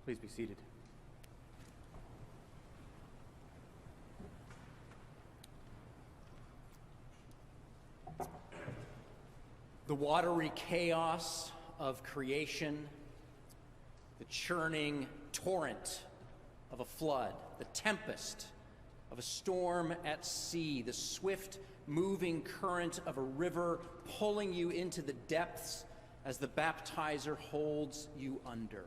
Please be seated. The watery chaos of creation, the churning torrent of a flood, the tempest of a storm at sea, the swift moving current of a river pulling you into the depths as the baptizer holds you under.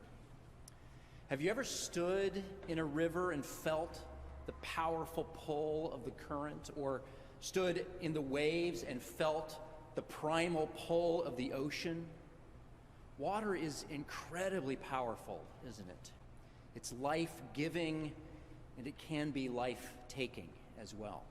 Have you ever stood in a river and felt the powerful pull of the current, or stood in the waves and felt the primal pull of the ocean? Water is incredibly powerful, isn't it? It's life-giving, and it can be life-taking as well.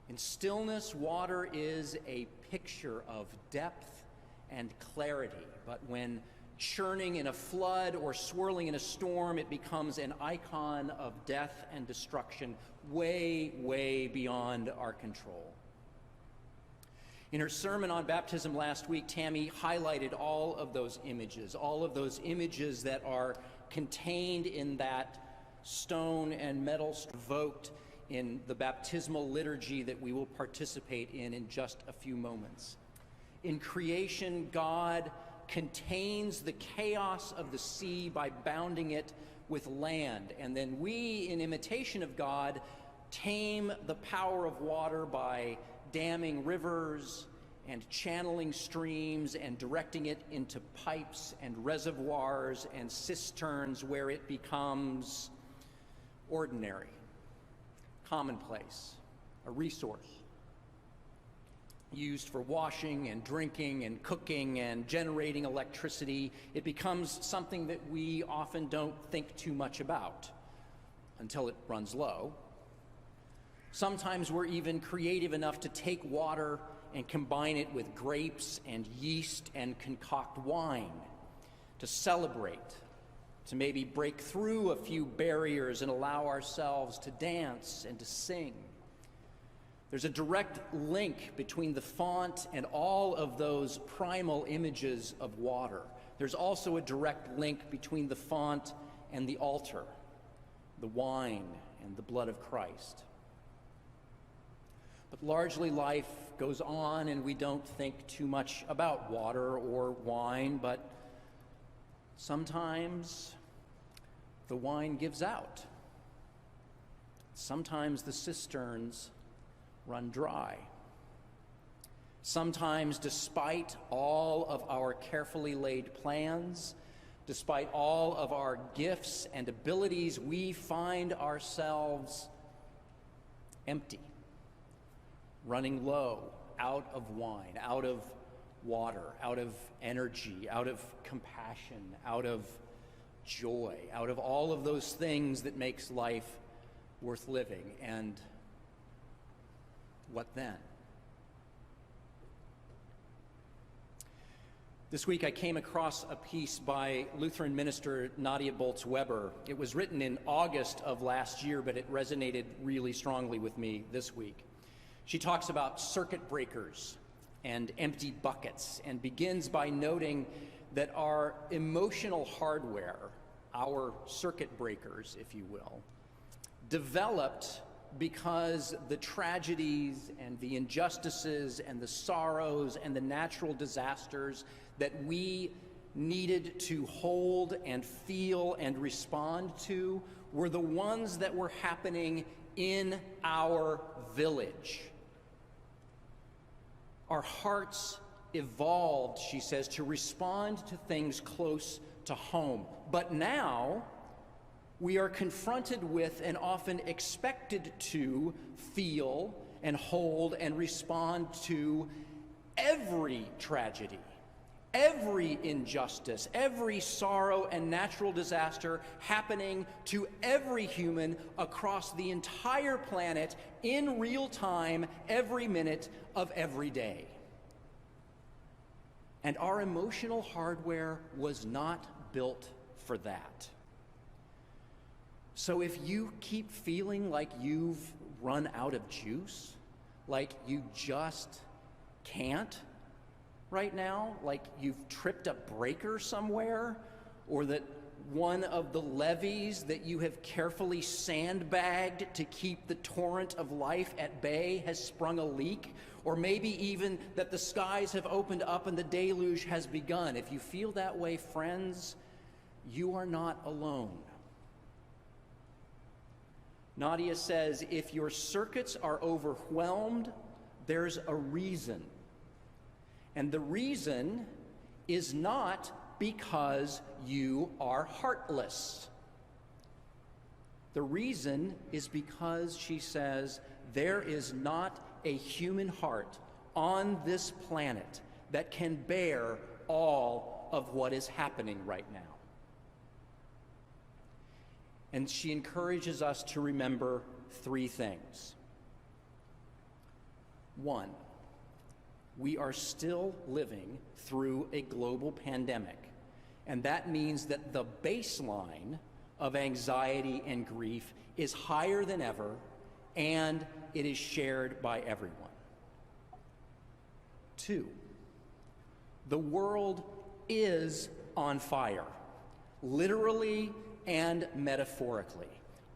In stillness, water is a picture of depth and clarity, but when churning in a flood or swirling in a storm, it becomes an icon of death and destruction, way, way beyond our control. In her sermon on baptism last week, Tammy highlighted all of those images that are contained in that stone and metal evoked in the baptismal liturgy that we will participate in just a few moments. In creation, God contains the chaos of the sea by bounding it with land. And then we, in imitation of God, tame the power of water by damming rivers and channeling streams and directing it into pipes and reservoirs and cisterns where it becomes ordinary, commonplace, a resource used for washing and drinking and cooking and generating electricity. It becomes something that we often don't think too much about until it runs low. Sometimes we're even creative enough to take water and combine it with grapes and yeast and concoct wine to celebrate, to maybe break through a few barriers and allow ourselves to dance and to sing. There's a direct link between the font and all of those primal images of water. There's also a direct link between the font and the altar, the wine and the blood of Christ. But largely life goes on and we don't think too much about water or wine, but sometimes the wine gives out. Sometimes the cisterns run dry. Sometimes, despite all of our carefully laid plans, despite all of our gifts and abilities, we find ourselves empty, running low, out of wine, out of water, out of energy, out of compassion, out of joy, out of all of those things that makes life worth living. And what then? This week I came across a piece by Lutheran minister Nadia Bolz-Weber. It was written in August of last year, but it resonated really strongly with me this week. She talks about circuit breakers and empty buckets and begins by noting that our emotional hardware, our circuit breakers, if you will, developed because the tragedies and the injustices and the sorrows and the natural disasters that we needed to hold and feel and respond to were the ones that were happening in our village. Our hearts evolved, she says, to respond to things close to home. But now we are confronted with and often expected to feel and hold and respond to every tragedy, every injustice, every sorrow and natural disaster happening to every human across the entire planet in real time, every minute of every day. And our emotional hardware was not built for that. So if you keep feeling like you've run out of juice, like you just can't right now, like you've tripped a breaker somewhere, or that one of the levees that you have carefully sandbagged to keep the torrent of life at bay has sprung a leak, or maybe even that the skies have opened up and the deluge has begun. If you feel that way, friends, you are not alone. Nadia says, if your circuits are overwhelmed, there's a reason. And the reason is not because you are heartless. The reason is because, she says, there is not a human heart on this planet that can bear all of what is happening right now. And she encourages us to remember three things. One, we are still living through a global pandemic, and that means that the baseline of anxiety and grief is higher than ever, and it is shared by everyone. Two, the world is on fire, literally and metaphorically.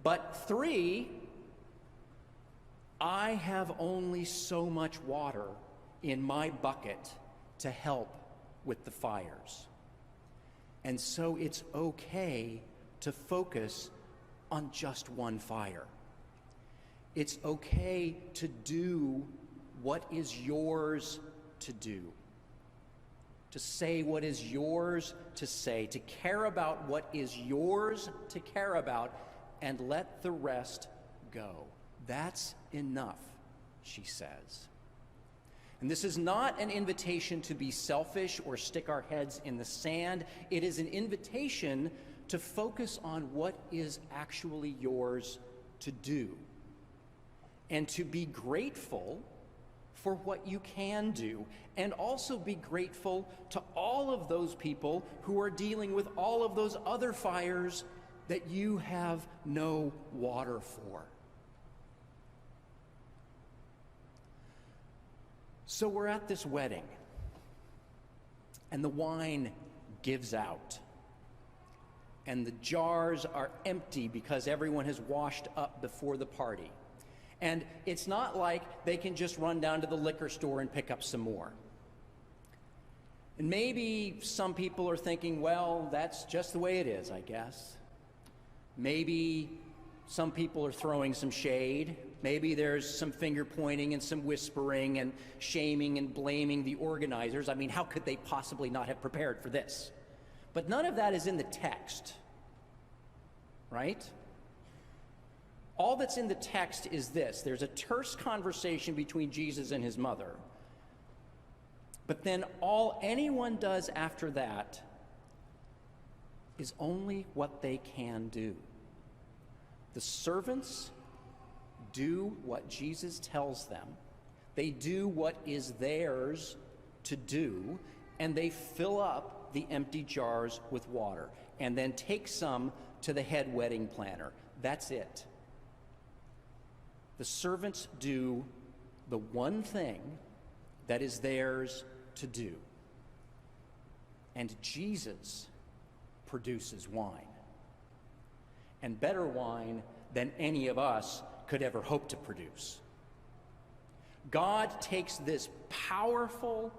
But three, I have only so much water in my bucket to help with the fires. And so it's okay to focus on just one fire. It's okay to do what is yours to do, to say what is yours to say, to care about what is yours to care about, and let the rest go. That's enough, she says. And this is not an invitation to be selfish or stick our heads in the sand. It is an invitation to focus on what is actually yours to do, and to be grateful for what you can do, and also be grateful to all of those people who are dealing with all of those other fires that you have no water for. So we're at this wedding, and the wine gives out, and the jars are empty because everyone has washed up before the party. And it's not like they can just run down to the liquor store and pick up some more. And maybe some people are thinking, well, that's just the way it is, I guess. Maybe some people are throwing some shade. Maybe there's some finger pointing and some whispering and shaming and blaming the organizers. I mean, how could they possibly not have prepared for this? But none of that is in the text, right? All that's in the text is this. There's a terse conversation between Jesus and his mother. But then all anyone does after that is only what they can do. The servants do what Jesus tells them. They do what is theirs to do, and they fill up the empty jars with water, and then take some to the head wedding planner. That's it. The servants do the one thing that is theirs to do. And Jesus produces wine. And better wine than any of us could ever hope to produce. God takes this powerful,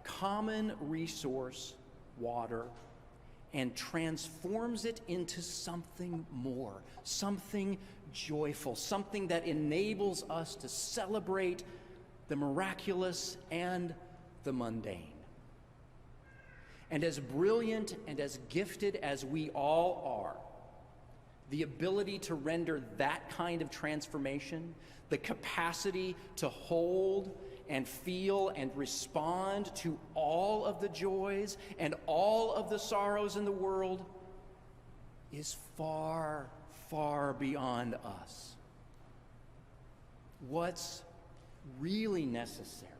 common resource, water, and transforms it into something more, something joyful, something that enables us to celebrate the miraculous and the mundane. And as brilliant and as gifted as we all are, the ability to render that kind of transformation, the capacity to hold and feel and respond to all of the joys and all of the sorrows in the world is far, far beyond us. What's really necessary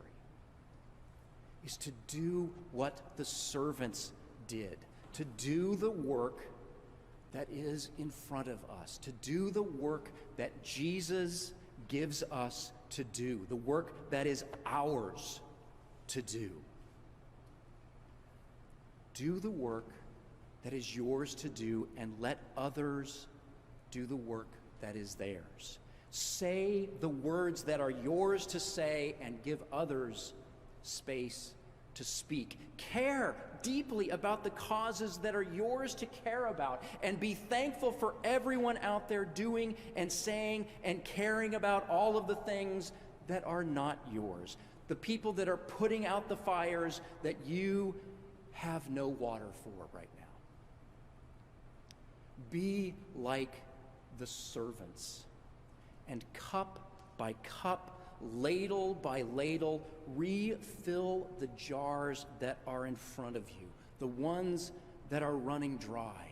is to do what the servants did, to do the work that is in front of us, to do the work that Jesus gives us to do, the work that is ours to do. Do the work that is yours to do, and let others do the work that is theirs. Say the words that are yours to say and give others space to speak. Care deeply about the causes that are yours to care about, and be thankful for everyone out there doing and saying and caring about all of the things that are not yours. The people that are putting out the fires that you have no water for right now. Be like the servants, and cup by cup, ladle by ladle, refill the jars that are in front of you, the ones that are running dry.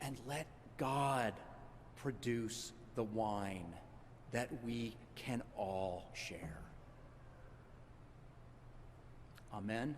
And let God produce the wine that we can all share. Amen.